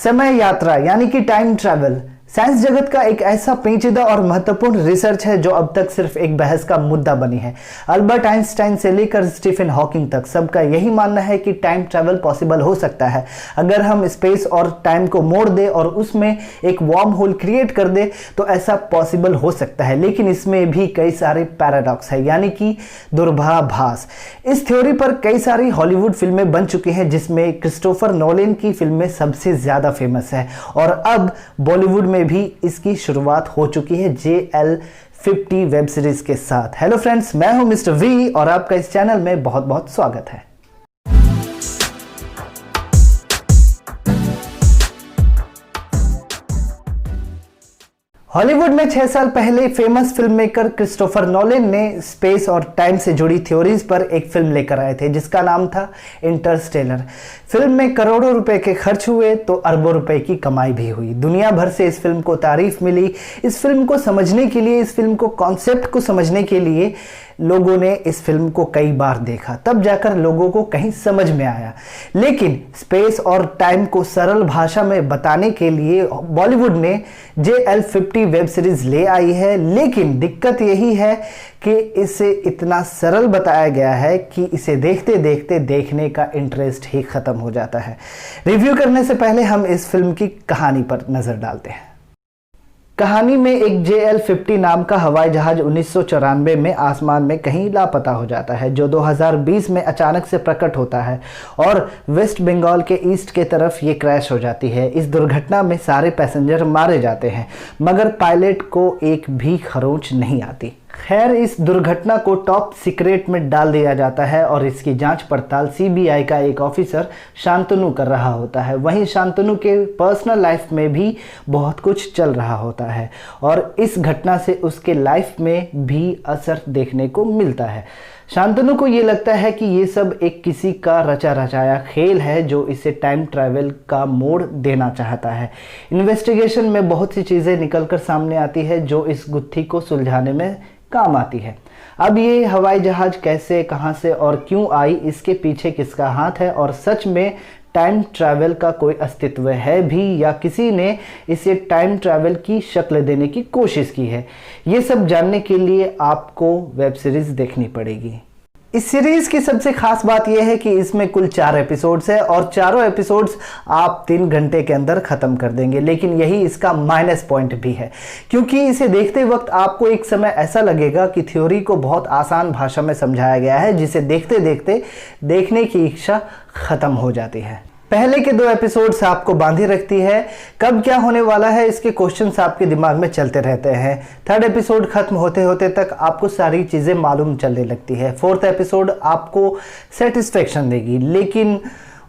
समय यात्रा यानी कि टाइम ट्रैवल साइंस जगत का एक ऐसा पेचीदा और महत्वपूर्ण रिसर्च है जो अब तक सिर्फ एक बहस का मुद्दा बनी है। अल्बर्ट आइंस्टाइन से लेकर स्टीफन हॉकिंग तक सबका यही मानना है कि टाइम ट्रैवल पॉसिबल हो सकता है अगर हम स्पेस और टाइम को मोड़ दे और उसमें एक वार्म होल क्रिएट कर दे तो ऐसा पॉसिबल हो सकता है। लेकिन इसमें भी कई सारे पैराडॉक्स है यानी कि दुर्भाभास। इस थ्योरी पर कई सारी हॉलीवुड फिल्में बन चुकी हैं जिसमें क्रिस्टोफर नोलन की फिल्में सबसे ज्यादा फेमस है और अब बॉलीवुड में भी इसकी शुरुआत हो चुकी है JL50 वेब सीरीज के साथ। हेलो फ्रेंड्स, मैं हूं मिस्टर वी और आपका इस चैनल में बहुत बहुत स्वागत है। हॉलीवुड में 6 साल पहले famous film maker Christopher Nolan ने स्पेस और टाइम से जुड़ी थ्योरीज पर एक फिल्म लेकर आए थे जिसका नाम था इंटरस्टेलर। फिल्म में करोड़ों रुपए के खर्च हुए तो अरबों रुपए की कमाई भी हुई। दुनिया भर से इस फिल्म को तारीफ मिली। इस फिल्म को समझने के लिए, इस फिल्म को कॉन्सेप्ट को समझने के लिए लोगों ने इस फिल्म को कई बार देखा, तब जाकर लोगों को कहीं समझ में आया। लेकिन स्पेस और टाइम को सरल भाषा में बताने के लिए बॉलीवुड ने JL50 वेब सीरीज ले आई है। लेकिन दिक्कत यही है कि इसे इतना सरल बताया गया है कि इसे देखते देखते देखने का इंटरेस्ट ही खत्म हो जाता है। रिव्यू करने से पहले हम इस फिल्म की कहानी पर नजर डालते हैं। कहानी में एक JL50 नाम का हवाई जहाज 1994 में आसमान में कहीं लापता हो जाता है जो 2020 में अचानक से प्रकट होता है और वेस्ट बंगाल के ईस्ट के तरफ ये क्रैश हो जाती है। इस दुर्घटना में सारे पैसेंजर मारे जाते हैं मगर पायलट को एक भी खरोंच नहीं आती। खैर, इस दुर्घटना को टॉप सीक्रेट में डाल दिया जाता है और इसकी जांच पड़ताल CBI का एक ऑफिसर शांतनु कर रहा होता है। वहीं शांतनु के पर्सनल लाइफ में भी बहुत कुछ चल रहा होता है और इस घटना से उसके लाइफ में भी असर देखने को मिलता है। शांतनु को ये लगता है कि ये सब एक किसी का रचा रचाया खेल है जो इसे टाइम ट्रैवल का मोड़ देना चाहता है। इन्वेस्टिगेशन में बहुत सी चीज़ें निकलकर सामने आती है जो इस गुत्थी को सुलझाने में काम आती है। अब ये हवाई जहाज कैसे, कहां से और क्यों आई, इसके पीछे किसका हाथ है और सच में टाइम ट्रैवल का कोई अस्तित्व है भी या किसी ने इसे टाइम ट्रैवल की शक्ल देने की कोशिश की है, ये सब जानने के लिए आपको वेब सीरीज देखनी पड़ेगी। इस सीरीज की सबसे खास बात यह है कि इसमें कुल 4 एपिसोड्स है और चारों एपिसोड्स आप 3 घंटे के अंदर खत्म कर देंगे। लेकिन यही इसका माइनस पॉइंट भी है क्योंकि इसे देखते वक्त आपको एक समय ऐसा लगेगा कि थ्योरी को बहुत आसान भाषा में समझाया गया है जिसे देखते देखते देखने की इच्छा खत्म हो जाती है। पहले के 2 एपिसोड्स आपको बांधे रखती है, कब क्या होने वाला है इसके क्वेश्चंस आपके दिमाग में चलते रहते हैं। 3rd एपिसोड खत्म होते होते तक आपको सारी चीजें मालूम चलने लगती है। 4th एपिसोड आपको सेटिस्फेक्शन देगी लेकिन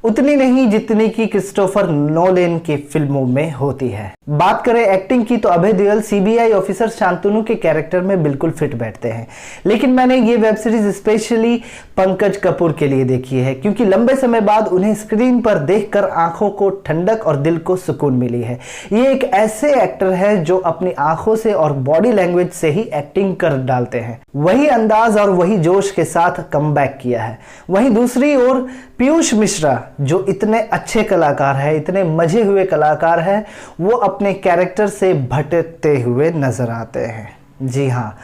उतनी नहीं जितनी कि क्रिस्टोफर नोलन की फिल्मों में होती है। बात करें एक्टिंग की तो अभय देओल CBI ऑफिसर शांतनु के कैरेक्टर में बिल्कुल फिट बैठते हैं। लेकिन मैंने ये web series specially Pankaj Kapoor के लिए देखी है क्योंकि लंबे समय बाद उन्हें स्क्रीन पर देखकर आंखों को ठंडक और दिल को सुकून मिली है। ये एक ऐसे एक्टर है जो अपनी आंखों से और बॉडी लैंग्वेज से ही एक्टिंग कर डालते हैं। वही अंदाज और वही जोश के साथ कमबैक किया है। वहीं दूसरी ओर पीयूष मिश्रा जो इतने अच्छे कलाकार है, इतने मजे हुए कलाकार हैं, वो अपने कैरेक्टर से भटकते हुए नजर आते हैं। जी हाँ,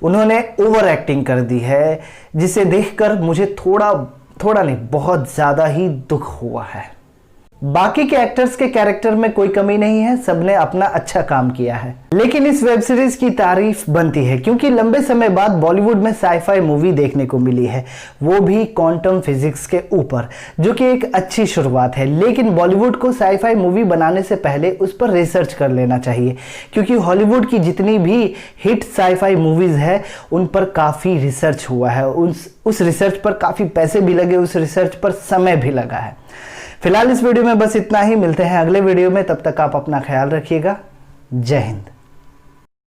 उन्होंने ओवर एक्टिंग कर दी है जिसे देखकर मुझे थोड़ा नहीं बहुत ज़्यादा ही दुख हुआ है। बाकी के एक्टर्स के कैरेक्टर में कोई कमी नहीं है, सबने अपना अच्छा काम किया है। लेकिन इस वेब सीरीज की तारीफ बनती है क्योंकि लंबे समय बाद बॉलीवुड में साईफाई मूवी देखने को मिली है, वो भी क्वांटम फिजिक्स के ऊपर, जो कि एक अच्छी शुरुआत है। लेकिन बॉलीवुड को साईफाई मूवी बनाने से पहले उस पर रिसर्च कर लेना चाहिए क्योंकि हॉलीवुड की जितनी भी हिट साईफाई मूवीज है उन पर काफ़ी रिसर्च हुआ है, उस रिसर्च पर काफ़ी पैसे भी लगे, उस रिसर्च पर समय भी लगा है। फिलहाल इस वीडियो में बस इतना ही, मिलते हैं अगले वीडियो में, तब तक आप अपना ख्याल रखिएगा। जय हिंद।